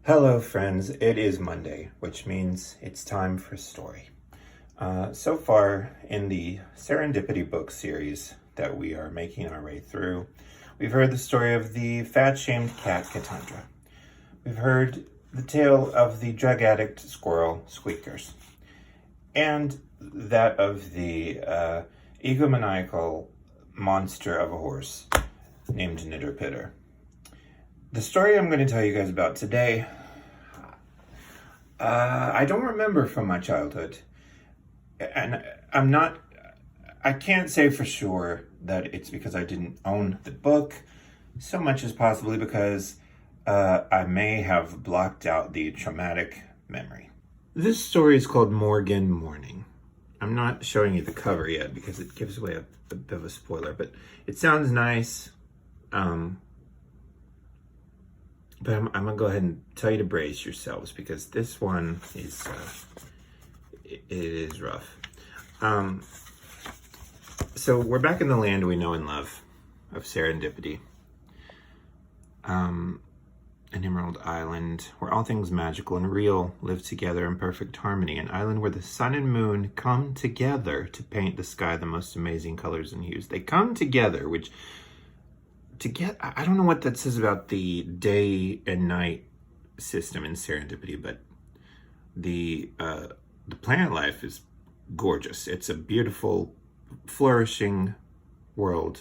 Hello, friends. It is Monday, which means it's time for story. So far in the Serendipity book series that we are making our way through, we've heard the story of the fat-shamed cat, Cassandra. We've heard the tale of the drug addict squirrel, Squeakers, and that of the egomaniacal monster of a horse named Knitter Pitter. The story I'm going to tell you guys about today, I don't remember from my childhood. And I can't say for sure that it's because I didn't own the book, so much as possibly because I may have blocked out the traumatic memory. This story is called Morgan Morning. I'm not showing you the cover yet because it gives away a bit of a spoiler, but it sounds nice. But I'm gonna go ahead and tell you to brace yourselves because this one is it is rough. So we're back in the land we know and love of Serendipity, an Emerald Island where all things magical and real live together in perfect harmony. An island where the sun and moon come together to paint the sky the most amazing colors and hues. They come together, which I don't know what that says about the day and night system in Serendipity, but the planet life is gorgeous. It's a beautiful, flourishing world,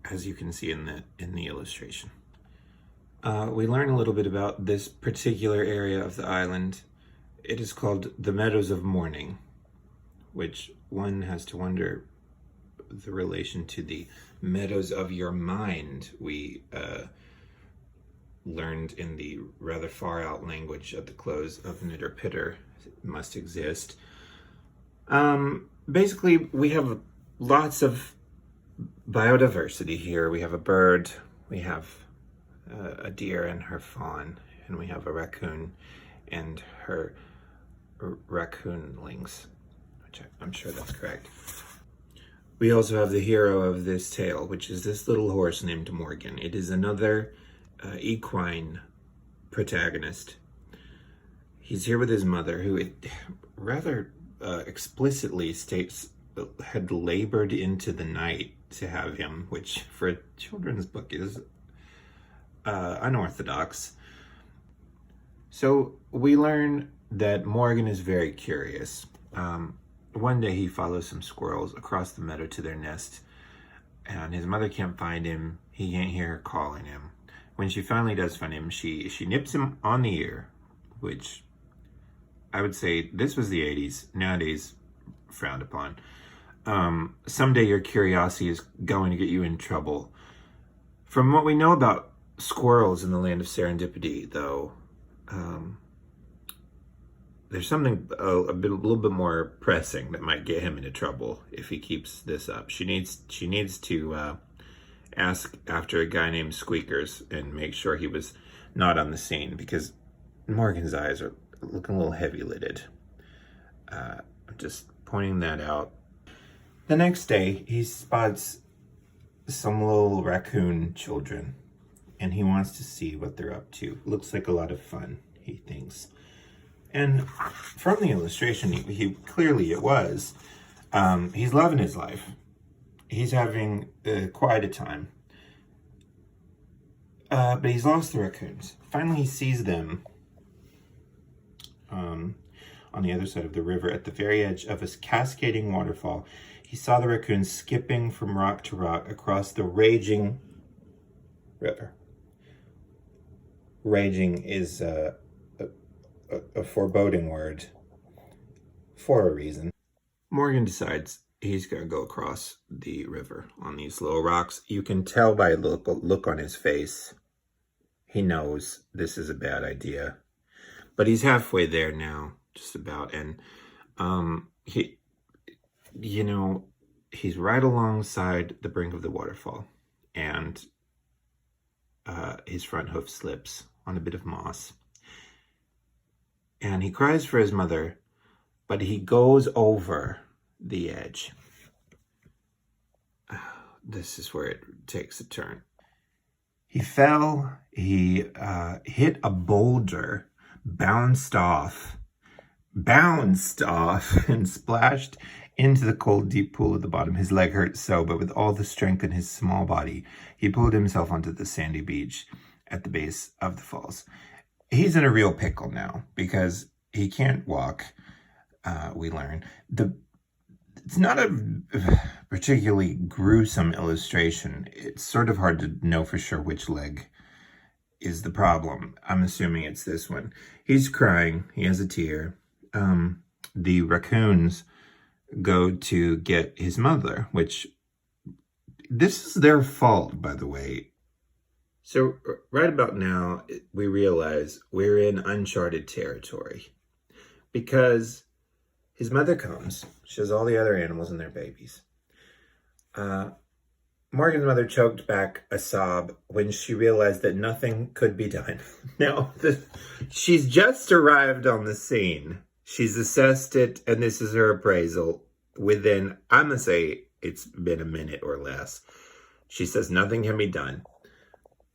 as you can see in the illustration. We learn a little bit about this particular area of the island. It is called the Meadows of Morning, which one has to wonder the relation to the meadows of your mind we learned in the rather far out language at the close of Knitter Pitter must exist. Basically, we have lots of biodiversity here. We have a bird, we have a deer and her fawn, and we have a raccoon and her raccoonlings, which I'm sure that's correct. We also have the hero of this tale, which is this little horse named Morgan. It is another equine protagonist. He's here with his mother, who it rather explicitly states had labored into the night to have him, which for a children's book is unorthodox. So we learn that Morgan is very curious. One day he follows some squirrels across the meadow to their nest, and his mother can't find him. He can't hear her calling him. When she finally does find him, she nips him on the ear, which I would say this was the 80s. Nowadays, frowned upon. Someday your curiosity is going to get you in trouble. From what we know about squirrels in the land of Serendipity, though, there's something a little bit more pressing that might get him into trouble if he keeps this up. She needs to ask after a guy named Squeakers and make sure he was not on the scene, because Morgan's eyes are looking a little heavy-lidded. I'm just pointing that out. The next day, he spots some little raccoon children, and he wants to see what they're up to. Looks like a lot of fun, he thinks. And from the illustration, he clearly it was. He's loving his life. He's having quite a time. But he's lost the raccoons. Finally, he sees them on the other side of the river at the very edge of a cascading waterfall. He saw the raccoons skipping from rock to rock across the raging river. Raging is a foreboding word for a reason. Morgan decides he's going to go across the river on these little rocks. You can tell by the look on his face. He knows this is a bad idea. But he's halfway there now, just about. And he's right alongside the brink of the waterfall. And his front hoof slips on a bit of moss. And he cries for his mother, but he goes over the edge. This is where it takes a turn. He fell he hit a boulder, bounced off, and splashed into the cold, deep pool at the bottom. His leg hurt so, but with all the strength in his small body, he pulled himself onto the sandy beach at the base of the falls. He's in a real pickle now because he can't walk, we learn. It's not a particularly gruesome illustration. It's sort of hard to know for sure which leg is the problem. I'm assuming it's this one. He's crying. He has a tear. The raccoons go to get his mother, which this is their fault, by the way. So right about now, we realize we're in uncharted territory because his mother comes. She has all the other animals and their babies. Morgan's mother choked back a sob when she realized that nothing could be done. Now, she's just arrived on the scene. She's assessed it, and this is her appraisal. Within, I'm going to say it's been a minute or less. She says nothing can be done.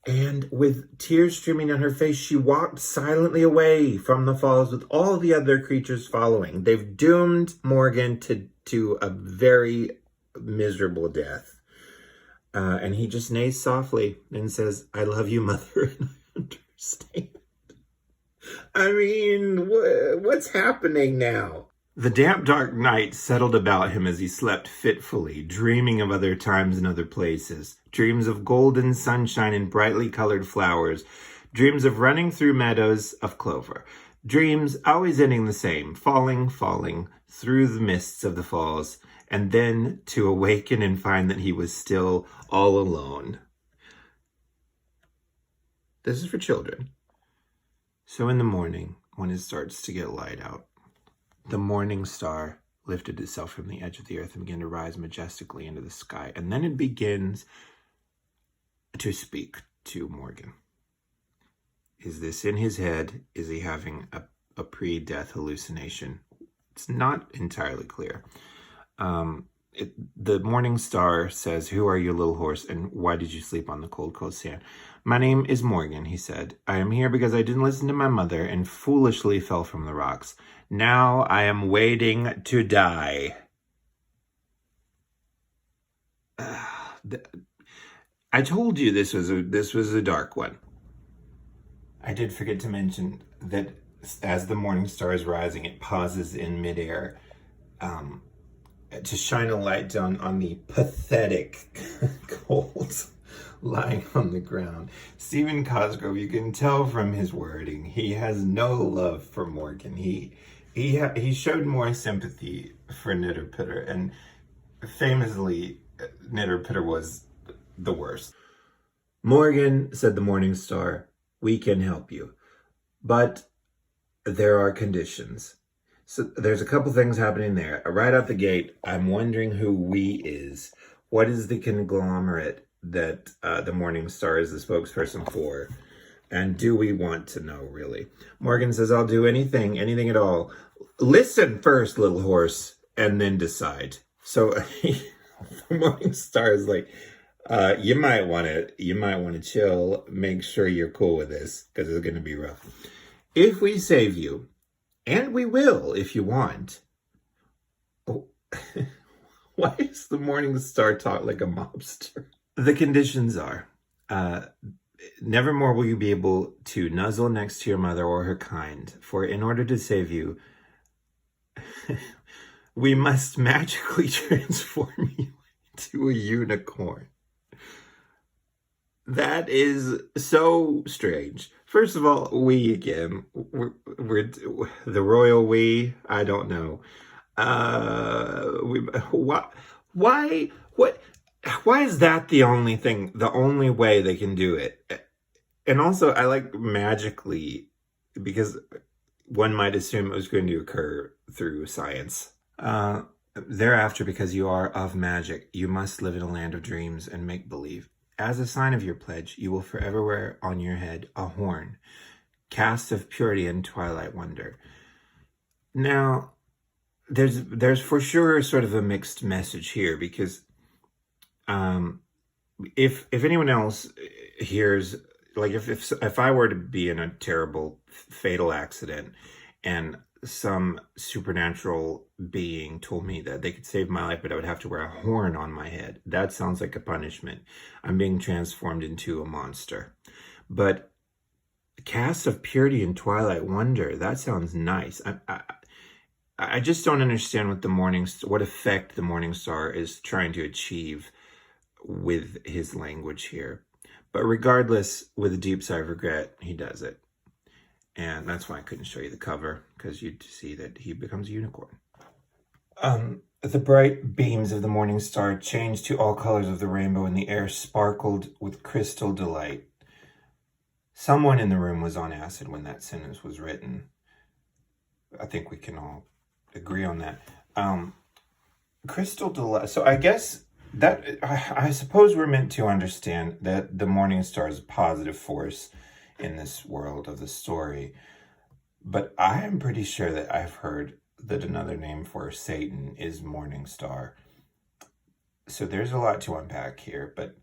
And with tears streaming down her face, she walked silently away from the falls with all the other creatures following. They've doomed Morgan to a very miserable death. And he just neighs softly and says, "I love you, mother, and I understand." I mean, what's happening now? The damp, dark night settled about him as he slept fitfully, dreaming of other times and other places. Dreams of golden sunshine and brightly colored flowers. Dreams of running through meadows of clover. Dreams always ending the same, falling through the mists of the falls, and then to awaken and find that he was still all alone. This is for children. So in the morning, when it starts to get light out, the morning star lifted itself from the edge of the earth and began to rise majestically into the sky. And then it begins to speak to Morgan. Is this in his head? Is he having a pre-death hallucination? It's not entirely clear. The morning star says, "Who are you, little horse, and why did you sleep on the cold, cold sand?" "My name is Morgan," he said. "I am here because I didn't listen to my mother and foolishly fell from the rocks. Now I am waiting to die." I told you this was a dark one. I did forget to mention that as the morning star is rising, it pauses in midair to shine a light down on the pathetic cold lying on the ground. Stephen Cosgrove, you can tell from his wording, he has no love for Morgan. He showed more sympathy for Knitterpitter, and famously, Knitterpitter was the worst. "Morgan," said the morning star, "we can help you, but there are conditions." So there's a couple things happening there. Right out the gate, I'm wondering who "we" is. What is the conglomerate that the Morning Star is the spokesperson for? And do we want to know, really? Morgan says, "I'll do anything at all." "Listen first, little horse, and then decide." So the Morning Star is like, you might want to chill. Make sure you're cool with this because it's going to be rough. "If we save you, and we will if you want." Oh, why is the Morning Star talk like a mobster? "The conditions are, nevermore will you be able to nuzzle next to your mother or her kind, for in order to save you, we must magically transform you into a unicorn." That is so strange. First of all, we again, we're the royal we. I don't know. Why is that the only way they can do it? And also, I like magically, because one might assume it was going to occur through science. "Thereafter, because you are of magic, you must live in a land of dreams and make believe. As a sign of your pledge, you will forever wear on your head a horn, cast of purity and twilight wonder." Now, there's for sure sort of a mixed message here, because if anyone else hears like if I were to be in a terrible fatal accident and some supernatural being told me that they could save my life, but I would have to wear a horn on my head, that sounds like a punishment. I'm being transformed into a monster. But Cast of Purity and Twilight Wonder, that sounds nice. I just don't understand what effect the Morning Star is trying to achieve with his language here. But regardless, with a deep sigh of regret, he does it. And that's why I couldn't show you the cover, because you'd see that he becomes a unicorn. The bright beams of the Morning Star changed to all colors of the rainbow, and the air sparkled with crystal delight. Someone in the room was on acid when that sentence was written. I think we can all agree on that. Crystal delight. So I guess that, I suppose we're meant to understand that the Morning Star is a positive force in this world of the story. But I am pretty sure that I've heard that another name for Satan is Morning Star. So there's a lot to unpack here. But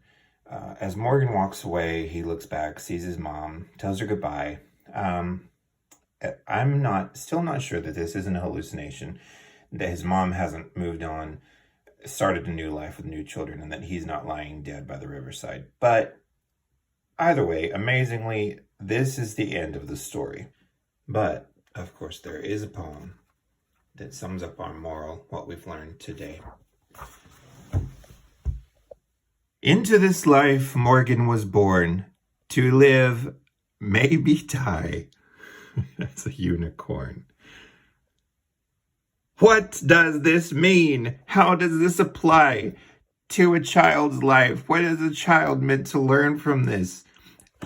as Morgan walks away, he looks back, sees his mom, tells her goodbye. I'm still not sure that this isn't a hallucination, that his mom hasn't moved on, started a new life with new children, and that he's not lying dead by the riverside. But either way, amazingly, this is the end of the story. But, of course, there is a poem that sums up our moral, what we've learned today. Into this life Morgan was born, to live, maybe die, as a unicorn. What does this mean? How does this apply to a child's life? What is a child meant to learn from this?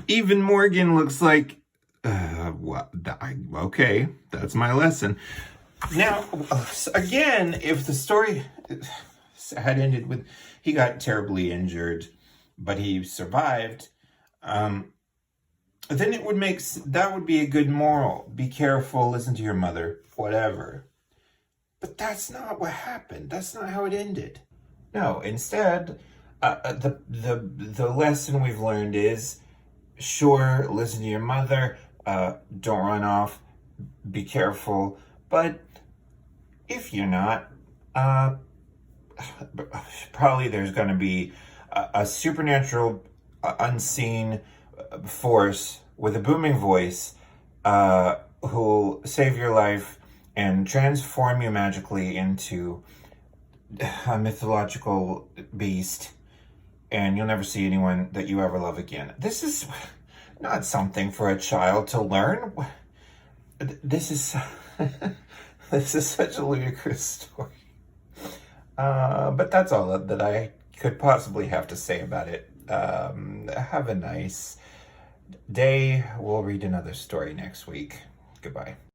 Even Morgan looks like, okay, that's my lesson. Now, again, if the story had ended with he got terribly injured, but he survived, then that would be a good moral. Be careful, listen to your mother, whatever. But that's not what happened. That's not how it ended. No, instead, the lesson we've learned is, sure, listen to your mother, don't run off, be careful, but if you're not, probably there's going to be a supernatural, unseen force with a booming voice who'll save your life and transform you magically into a mythological beast, and you'll never see anyone that you ever love again. This is not something for a child to learn. This is this is such a ludicrous story. But that's all that I could possibly have to say about it. Have a nice day. We'll read another story next week. Goodbye.